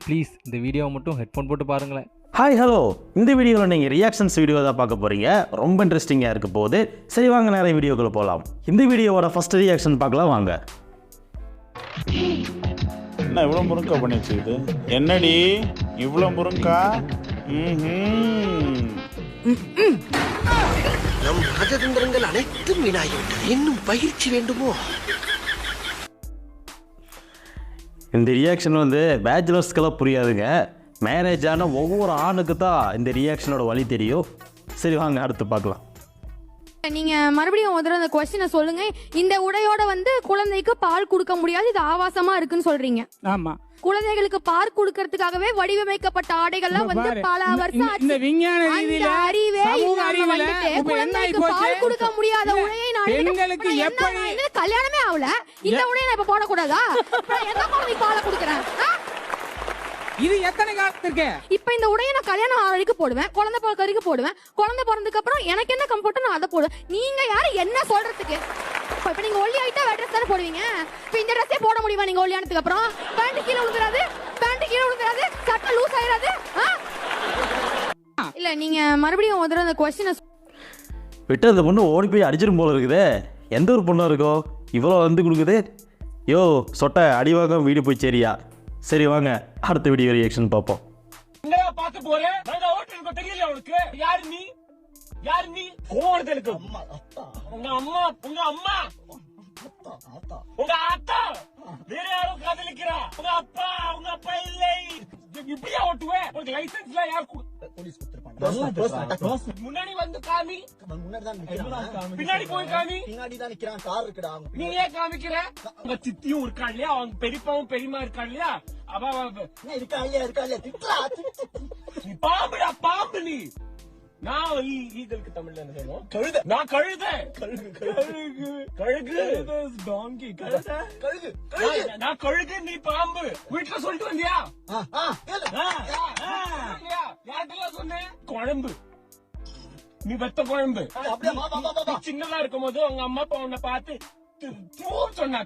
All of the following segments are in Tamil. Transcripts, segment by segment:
ப்ளீஸ் இந்த வீடியோவை மட்டும் ஹெட்ஃபோன் போட்டு பாருங்களேன். ஹாய் ஹலோ, இந்த வீடியோவில் நீங்கள் ரியாக்ஷன்ஸ் வீடியோ தான் பார்க்க போகிறீங்க. ரொம்ப இன்ட்ரெஸ்டிங்காக இருக்க போகுது. சரி வாங்க நிறைய வீடியோக்குள்ளே போகலாம். இந்த வீடியோவோட ஃபஸ்ட் ரியாக்ஷன் பார்க்கலாம் வாங்க. என்ன இவ்வளோ முருங்கா பண்ணி வச்சுக்கிது? என்னடி இவ்வளோ முருங்கா? நம் ராஜதந்திரங்கள் அனைத்தும் வீணாகிவிட்டது. இன்னும் பயிற்சி வேண்டுமோ? இந்த ரியாக்ஷன் பேச்சுலர்ஸ்க்கெல்லாம் புரியாதுங்க. மேரேஜ் ஆன ஒவ்வொரு ஆணுக்கு தான் இந்த ரியாக்ஷனோட வழி தெரியும். சரி வாங்க அடுத்து பார்க்கலாம். நீங்க மறுபடியும் முதல்ல அந்த கொஸ்டினை சொல்லுங்க. இந்த உடையோட குழந்தைக்கு பால் கொடுக்க முடியாது, இது ஆபாசமா இருக்குன்னு சொல்றீங்க. ஆமா, குழந்தைகளுக்கு பால் கொடுக்கறதுக்காகவே வடிவமைக்கப்பட்ட ஆடைகள்லாம் பல வருஷம் இந்த விஞ்ஞான ரீதியில அறிவே சமூக அறிவில குழந்தைக்கு பால் கொடுக்க முடியாத உடையை நான் பெண்களுக்கு எப்படி கல்யாணமே ஆகல, இந்த உடையை நான் இப்ப போடக்கூடாதா? எந்த குழந்தைக்கு பாலை கொடுக்கறேன்? இது எத்தனை காலத்துக்கு? இப்ப இந்த உடையை நான் கல்யாணம் வரைக்கும் போடுவேன், குழந்தை பிறக்க வரைக்கும் போடுவேன். குழந்தை பிறந்ததுக்கு அப்புறம் எனக்கு என்ன கம்ஃபர்ட் நான் அதை போடுவேன். நீங்க யாரு என்ன சொல்றதுக்கு? இப்ப நீங்க ஒல்லி ஆயிட்டா வேற ட்ரெஸ் தானே போடுவீங்க. இப்ப இந்த ட்ரெஸ்ஸே போட முடியுமா நீங்க ஒல்லி ஆனதுக்கு அப்புறம்? பேண்ட் கீழே விழுந்துராது, சட்டை லூஸ் ஆயிராது. இல்ல நீங்க மறுபடியும் முதல்ல அந்த கொஸ்டினை விட்டு அந்த பொண்ணு ஓடி போய் அடிச்சிடும் போல இருக்குது. எந்த ஒரு பொண்ணாக இருக்கோ இவ்வளோ கொடுக்குது? யோ சொட்டை அடிவாங்க வீடு போய் சரியா? சரி வாங்க அடுத்த வீடியோ ரியாக்ஷன் பார்ப்போம். பார்த்து போறேன். தெரியல அவனுக்கு யாரு நீ? யாரு நீ? கோவணத்துக்கு உங்க அம்மா உங்க அத்தா வேற யாரும் காதலிக்கிறா. உங்க அப்பா இல்லை. இப்படியா ஓட்டுவேன்? உனக்கு லைசன்ஸ்ல யார் முன்னாடி காமி, பின்னாடி போய் காமி. நீ ஏன் காமிக்கிற? உங்க சித்தியும் இருக்கா இல்லையா? அவங்க பெரியப்பாவும் பெரியமா இருக்கா இல்லையா? இருக்கா இல்லையா? நீ பாம்புடா, பாம்பு நீ. நான் ஈகலுக்கு தமிழ்ல என்ன சொல்லுவோம்? கழுத. நான் கழுத. கழுகு நான் கழுகு, நீ பாம்பு. வீட்டுல சொல்லிட்டு வந்தியா? யார்கிட்ட சொன்னேன்? குழம்பு. நீ வெத்த குழம்பு. சின்னதா இருக்கும் போது உங்க அம்மா அப்பா உன்னை பார்த்து தூ சொன்னா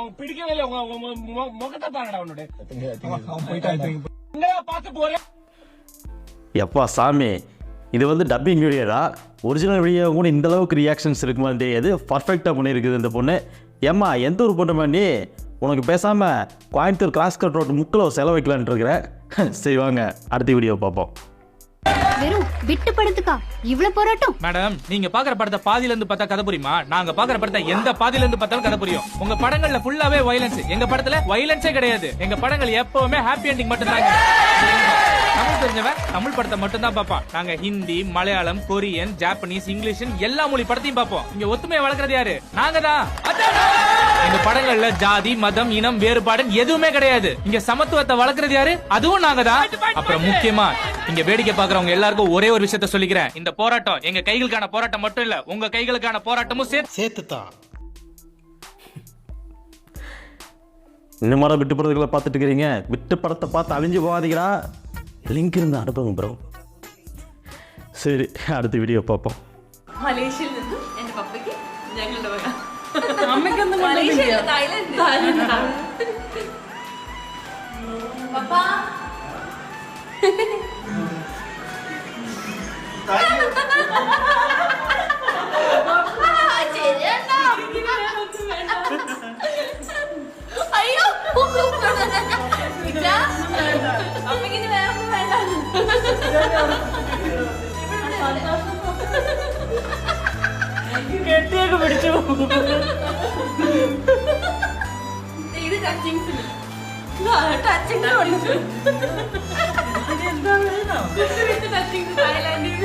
உனக்கு பிடிக்கவே இல்லை. உங்க முகத்தை பாருடா உன்னோட. பார்த்து போறேன். எப்பா சாமி, இது டப்பிங் வீடியோடா. ஒரிஜினல் வீடியோ கூட இந்த அளவுக்கு ரியாக்ஷன்ஸ் இருக்குமா தெரியாது. பர்ஃபெக்டாக பண்ணியிருக்குது இந்த பொண்ணு. ஏம்மா எந்த ஒரு பொண்ணு பண்ணி உனக்கு பேசாமல் கோயம்புத்தூர் கிராஸ் கட் ரோட் முக்கில் செலவு வைக்கலான்ட்டு இருக்கிறேன். சரி வாங்க அடுத்த வீடியோ பார்ப்போம். வெறும் விட்டு படத்துக்கா இவ்வளவு போராட்டம்? மேடம், நீங்க பாக்குற படத்தை பாதியில இருந்து பார்த்தா கதை புரியுமா? நாங்க பாக்குற படத்தை எந்த பாதியில இருந்து பார்த்தாலும் கதை புரியும். உங்க படங்கள்ல ஃபுல்லாவே வயலன்ஸ், எங்க படத்துல வயலன்ஸே கிடையாது. எங்க படங்கள் எப்பவுமே ஹாப்பி எண்டிங் மட்டும் தாங்க. தமிழ் தெரிஞ்சவன் தமிழ் படத்தை மட்டும் தான் பார்ப்பான். நாங்க Hindi, Malayalam, Korean, Japanese, English எல்லா மொழி படத்தையும் பார்ப்போம். இங்க ஒத்துமையை வளர்க்கறது யாரு? நாங்க தான். எங்க படங்கள்ல ஜாதி, மதம், இனம் வேறுபாடு எதுவுமே கிடையாது. இங்க சமத்துவத்தை வளர்க்கறது யாரு? அதுவும் நாங்க தான். அப்புறம் முக்கியமா இங்க வேடிக்கை பாக்குறவங்க எல்லாருக்கும் ஒரே ஒரு விஷயத்த சொல்லிக்கிறேன். இந்த போராட்டம் எங்க கைகளுக்கான போராட்டம் மட்டும் இல்ல, உங்க கைகளுக்கான போராட்டமும் சேர்த்துதான். இந்த மாதிரி விட்டு படத்துக்களை பார்த்துட்டு இருக்கிறீங்க. விட்டு படத்தை பார்த்து அழிஞ்சு போகாதீங்களா? லிங்க் இருந்து அனுப்புங்க ப்ரோ. சரி அடுத்த வீடியோ பார்ப்போம். മലേഷ്യയിൽ നിന്നും എന്റെ പപ്പയ്ക്ക് ഞങ്ങളുടെ വക. അമ്മയ്ക്കൊന്നും മലേഷ്യ തായ്ലൻഡ്. പപ്പ അയ്യോ അമ്മയ്ക്ക് വേറെ ഒന്നും വേണ്ട. കെട്ടിയൊക്കെ പിടിച്ചു. ഇത് ടച്ചിങ്സ് ടച്ചിങ് പഠിച്ചു. എന്താ വേണം? ടച്ചിങ്സ് തായ്ലാൻഡിൽ.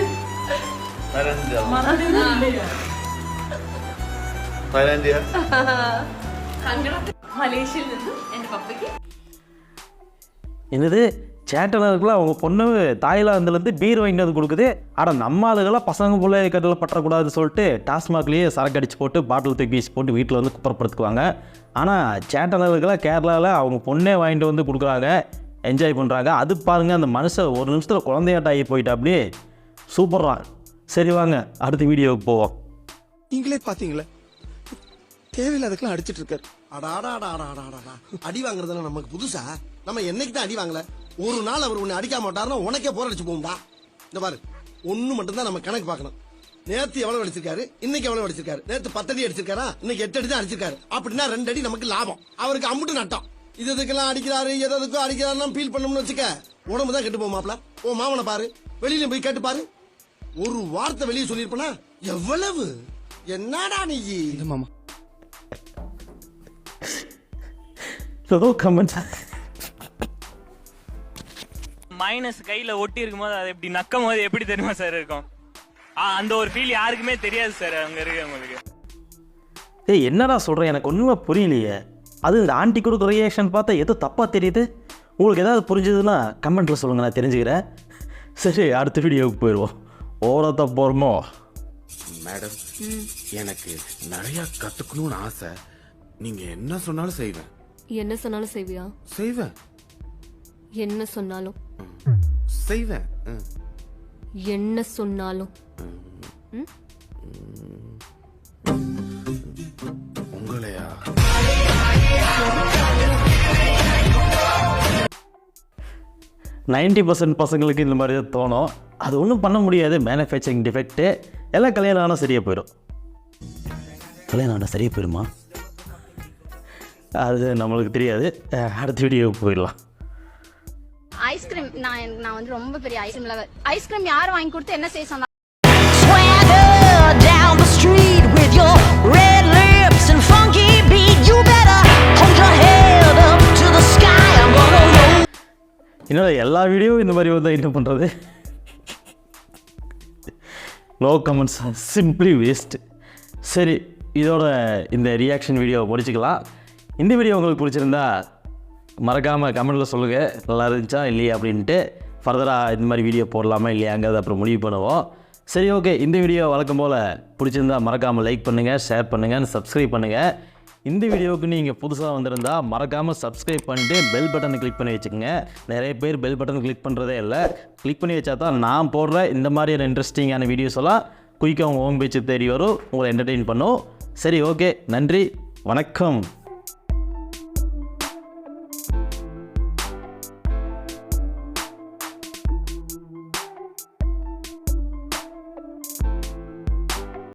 മലേഷ്യയിൽ നിന്നും എന്റെ പപ്പയ്ക്ക്. என்னது சேட்டனருக்குலாம் அவங்க பொண்ணு தாய்லாந்துலேருந்து பீர் வாங்கிட்டு வந்து கொடுக்குது. ஆனால் நம்ம ஆளுகளாம் பசங்க போல கட்டில் பற்றக்கூடாதுன்னு சொல்லிட்டு டாஸ்மாக்லேயே சரக்கு அடிச்சு போட்டு பாட்டில் தூக்கி வீசி போட்டு வீட்டில் குப்பரப்படுத்துக்குவாங்க. ஆனால் சேட்டனருக்கெல்லாம் கேரளாவில் அவங்க பொண்ணே வாங்கிட்டு வந்து கொடுக்குறாங்க, என்ஜாய் பண்ணுறாங்க. அது பாருங்கள், அந்த மனுஷன் ஒரு நிமிஷத்தில் குழந்தையாட்டாகி போயிட்டா அப்படி சூப்பர்றான். சரி வாங்க அடுத்த வீடியோவுக்கு போவோம். நீங்களே பார்த்தீங்களே, தேவையில்லாதக்கெல்லாம் அடிச்சிட்டு இருக்காரு. அடி வாங்குறதுல நமக்கு புதுசா? நம்ம என்னைக்கு தான் அடி வாங்கல? ஒரு நாள் அவர் உன்னை அடிக்க மாட்டாருன்னா உனக்கே போர் அடிச்சு போகும்டா. இந்த பாரு, ஒண்ணு மட்டும்தான் நம்ம கணக்கு பார்க்கணும். நேத்து எவ்வளவு அடிச்சிருக்காரு, இன்னைக்கு எவ்வளவு அடிச்சிருக்காரு. நேத்து 10 அடி அடிச்சிருக்காரா, இன்னைக்கு 8 அடி தான் அடிச்சிருக்காரு. அப்படின்னா 2 அடி நமக்கு லாபம், அவருக்கு அம்புட்டு நட்டம். இதுக்கெல்லாம் அடிக்கிறாரு, எதுக்கும் அடிக்கிறாருன்னா ஃபீல் பண்ணணும்னு வச்சுக்க, உடம்பு தான் கெட்டு போமாப்ல. ஓ மாமனை பாரு, வெளியில போய் கேட்டு பாரு. ஒரு வார்த்தை வெளியே சொல்லிருப்பனா எவ்வளவு. என்னடா நீ மாமா ஏதோ கமெண்ட்ஸ் மைனஸ் கையில ஒட்டி இருக்கும்போது அது எப்படி நக்கும் போது எப்படி தெரியுமா சார் இருக்கும்? அந்த ஒரு ஃபீல் யாருக்குமே தெரியாது சார் அங்க இருக்கவங்களுக்கு. ஏய் என்னடா சொல்கிறேன், எனக்கு ஒன்றுமே புரியலையே. அது இந்த ஆண்டி கொடுக்குற ரியாக்ஷன் பார்த்தா ஏதோ தப்பாக தெரியுது. உங்களுக்கு ஏதாவது புரிஞ்சதுன்னா கமெண்ட்டில் சொல்லுங்கள், நான் தெரிஞ்சுக்கிறேன். சரி, அடுத்த வீடியோவுக்கு போயிடுவோம். ஓரத்தை போகிறோமோ? மேடம், எனக்கு நிறைய கற்றுக்கணும்னு ஆசை. நீங்கள் என்ன சொன்னாலும் செய்வேன். என்ன சொன்னாலும் செய்வியா? செய்வேன். என்ன சொன்னாலும் செய்வேன். என்ன சொன்னாலும் உங்களையா? நைன்டி % பசங்களுக்கு இந்த மாதிரி தான் தோணும். அது ஒன்றும் பண்ண முடியாது, மேனுஃபேக்சரிங் டிஃபெக்ட்டு. எல்லாம் கல்யாணம் ஆனால் சரியாக போயிடும். கல்யாணம் ஆனால் சரியாக போயிடுமா? அது நம்மளுக்கு தெரியாது. அடுத்த வீடியோவுக்கு போயிடலாம். ஐஸ்கிரீம் நான் வந்து ரொம்ப பெரிய ஐஸ்கிரீம் லவர். ஐஸ்கிரீம் யார் வாங்கி கொடுத்து என்ன செய்ய சொன்னா? இன்னும் எல்லா வீடியோவும் இந்த மாதிரி வந்து என்ன பண்ணுறது? No comments, simply waste. சரி, இதோட இந்த ரியாக்ஷன் வீடியோவை முடிச்சுக்கலாம். இந்த வீடியோ உங்களுக்கு பிடிச்சிருந்தா மறக்காமல் கமெண்ட்டில் சொல்லுங்கள், நல்லா இருந்துச்சா இல்லையா அப்படின்ட்டு. ஃபர்தராக இந்த மாதிரி வீடியோ போடலாமா இல்லையாங்கிறது அப்புறம் முடிவு பண்ணுவோம். சரி, ஓகே. இந்த வீடியோ வழக்கம் போல் பிடிச்சிருந்தா மறக்காமல் லைக் பண்ணுங்கள், ஷேர் பண்ணுங்கள், சப்ஸ்கிரைப் பண்ணுங்கள். இந்த வீடியோவுக்கு நீங்கள் புதுசாக வந்திருந்தால் மறக்காமல் சப்ஸ்கிரைப் பண்ணிட்டு பெல் பட்டனை கிளிக் பண்ணி வச்சுக்கோங்க. நிறைய பேர் பெல் பட்டன் கிளிக் பண்ணுறதே இல்லை. கிளிக் பண்ணி வச்சா தான் நான் போடுற இந்த மாதிரியான இன்ட்ரெஸ்டிங்கான வீடியோஸ் எல்லாம் குயிக்காக உங்கள் ஓன் பேச்சு தேடி வரும், உங்களை என்டர்டெயின் பண்ணும். சரி, ஓகே. நன்றி, வணக்கம்.